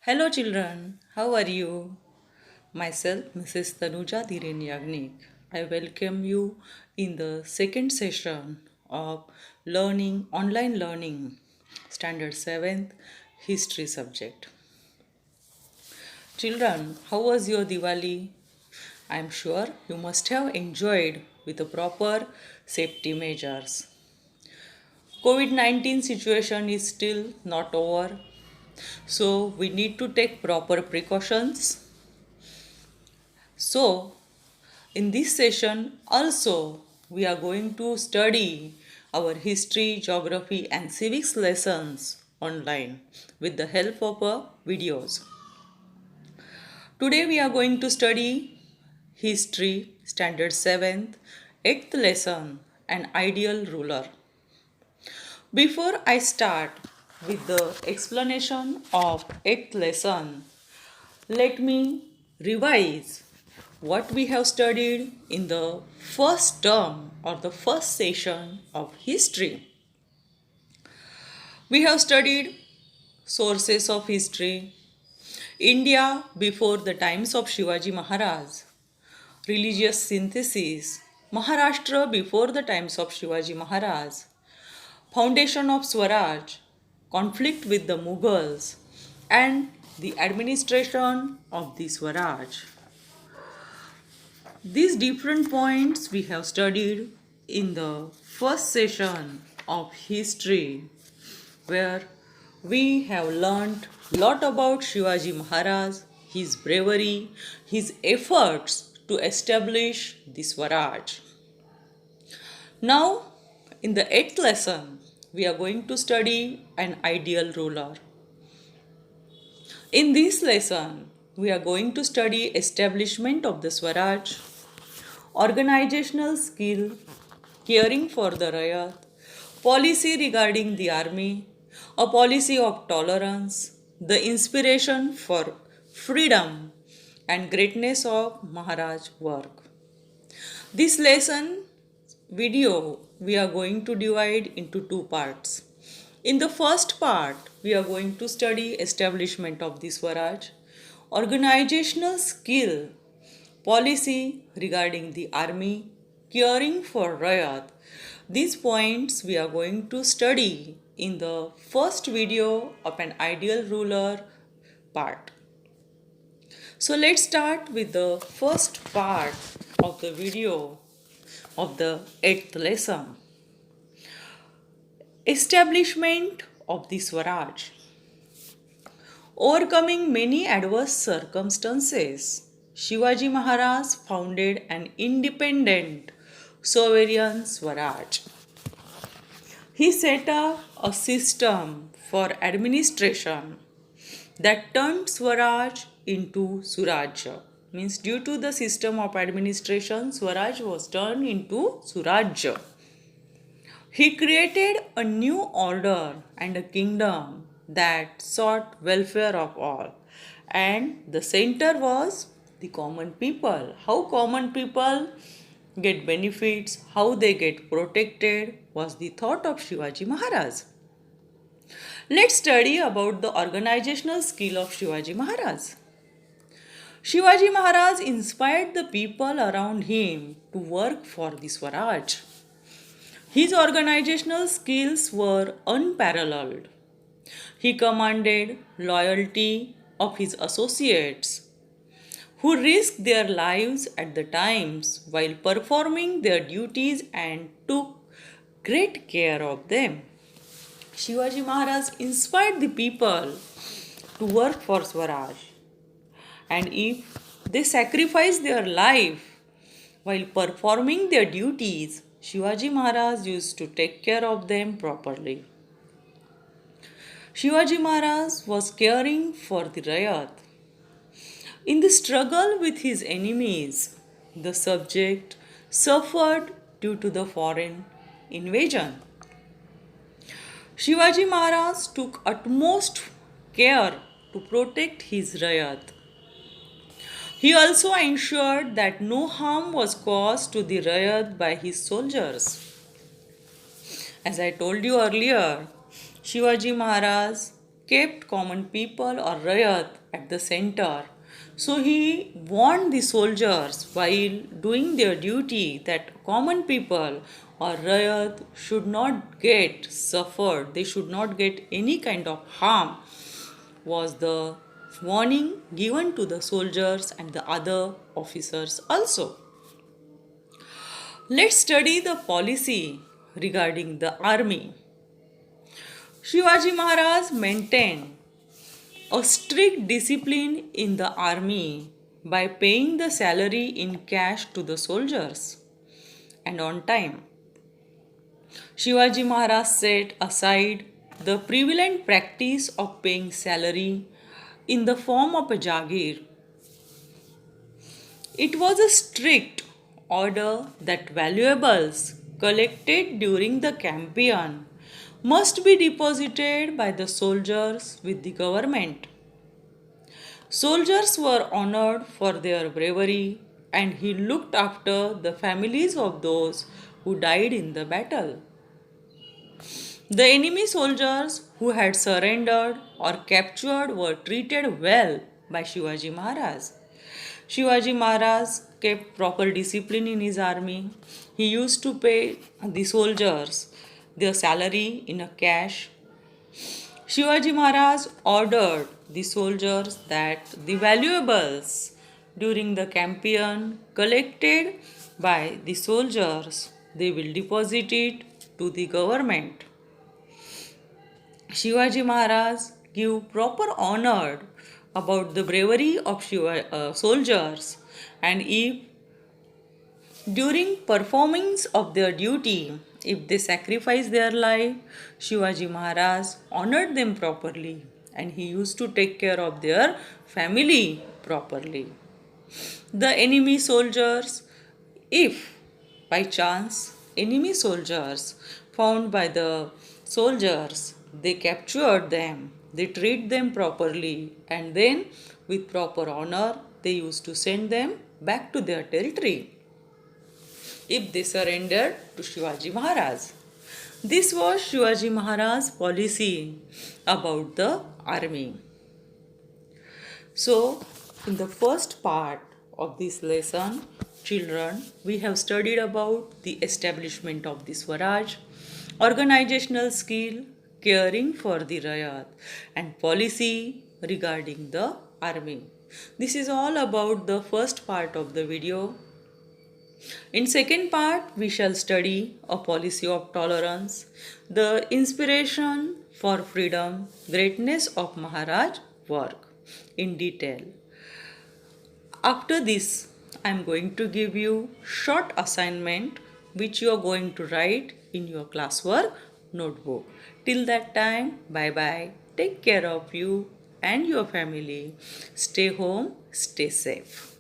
Hello children, how are you? Myself, Mrs. Tanuja Dhiren Yagnik. I welcome you in the second session of online learning, standard 7th history subject. Children, how was your Diwali? I am sure you must have enjoyed with the proper safety measures. COVID-19 situation is still not over, so we need to take proper precautions. So, in this session also we are going to study our history, geography and civics lessons online with the help of videos. Today we are going to study history standard 7th 8th lesson an ideal ruler. Before I start with the explanation of 8th lesson, let me revise what we have studied in the first term or the first session of history. We have studied sources of history, India before the times of Shivaji Maharaj, religious synthesis, Maharashtra before the times of Shivaji Maharaj, foundation of Swaraj, conflict with the Mughals, and the administration of the Swaraj. These different points we have studied in the first session of history, where we have learnt lot about Shivaji Maharaj, his bravery, his efforts to establish the Swaraj. Now, in the 8th lesson, we are going to study an ideal ruler. In this lesson, we are going to study establishment of the Swaraj, organizational skill, caring for the Rayat, policy regarding the army, a policy of tolerance, the inspiration for freedom, and greatness of Maharaj work. This lesson video we are going to divide into two parts. In the first part, we are going to study establishment of the Swaraj, organizational skill, policy regarding the army, caring for Rayat. These points we are going to study in the first video of an ideal ruler part. So let's start with the first part of the video of the 8th lesson. Establishment of the Swaraj. Overcoming many adverse circumstances, Shivaji Maharaj founded an independent sovereign Swaraj. He set up a system for administration that turned Swaraj into Surajya. Means due to the system of administration, Swaraj was turned into Surajya. He created a new order and a kingdom that sought welfare of all. And the center was the common people. How common people get benefits, how they get protected was the thought of Shivaji Maharaj. Let's study about the organizational skill of Shivaji Maharaj. Shivaji Maharaj inspired the people around him to work for the Swaraj. His organizational skills were unparalleled. He commanded loyalty of his associates, who risked their lives at the times while performing their duties and took great care of them. Shivaji Maharaj inspired the people to work for Swaraj, and if they sacrificed their life while performing their duties, Shivaji Maharaj used to take care of them properly. Shivaji Maharaj was caring for the Rayat. In the struggle with his enemies, the subject suffered due to the foreign invasion. Shivaji Maharaj took utmost care to protect his Rayat. He also ensured that no harm was caused to the Rayat by his soldiers. As I told you earlier, Shivaji Maharaj kept common people or Rayat at the center. So he warned the soldiers while doing their duty that common people or Rayat should not get suffered, they should not get any kind of harm, was the warning given to the soldiers and the other officers also. Let's study the policy regarding the army. Shivaji Maharaj maintained a strict discipline in the army by paying the salary in cash to the soldiers and on time. Shivaji Maharaj set aside the prevalent practice of paying salary in the form of a jagir. It was a strict order that valuables collected during the campaign must be deposited by the soldiers with the government. Soldiers were honored for their bravery and he looked after the families of those who died in the battle. The enemy soldiers who had surrendered or captured were treated well by Shivaji Maharaj. Shivaji Maharaj kept proper discipline in his army. He used to pay the soldiers their salary in a cash. Shivaji Maharaj ordered the soldiers that the valuables during the campaign collected by the soldiers they will deposit it to the government. Shivaji Maharaj gave proper honor about the bravery of soldiers, and if during performance of their duty, if they sacrificed their life, Shivaji Maharaj honored them properly and he used to take care of their family properly. The enemy soldiers, if by chance enemy soldiers found by the soldiers, they captured them, they treat them properly, and then with proper honor they used to send them back to their territory if they surrendered to Shivaji Maharaj. This was Shivaji Maharaj's policy about the army. So, in the first part of this lesson, children, we have studied about the establishment of the Swaraj, organizational skill, caring for the Rayat, and policy regarding the army. This is all about the first part of the video. In second part, we shall study a policy of tolerance, the inspiration for freedom, greatness of Maharaj work in detail. After this, I am going to give you short assignment which you are going to write in your classwork notebook. Till that time, bye bye. Take care of you and your family. Stay home, stay safe.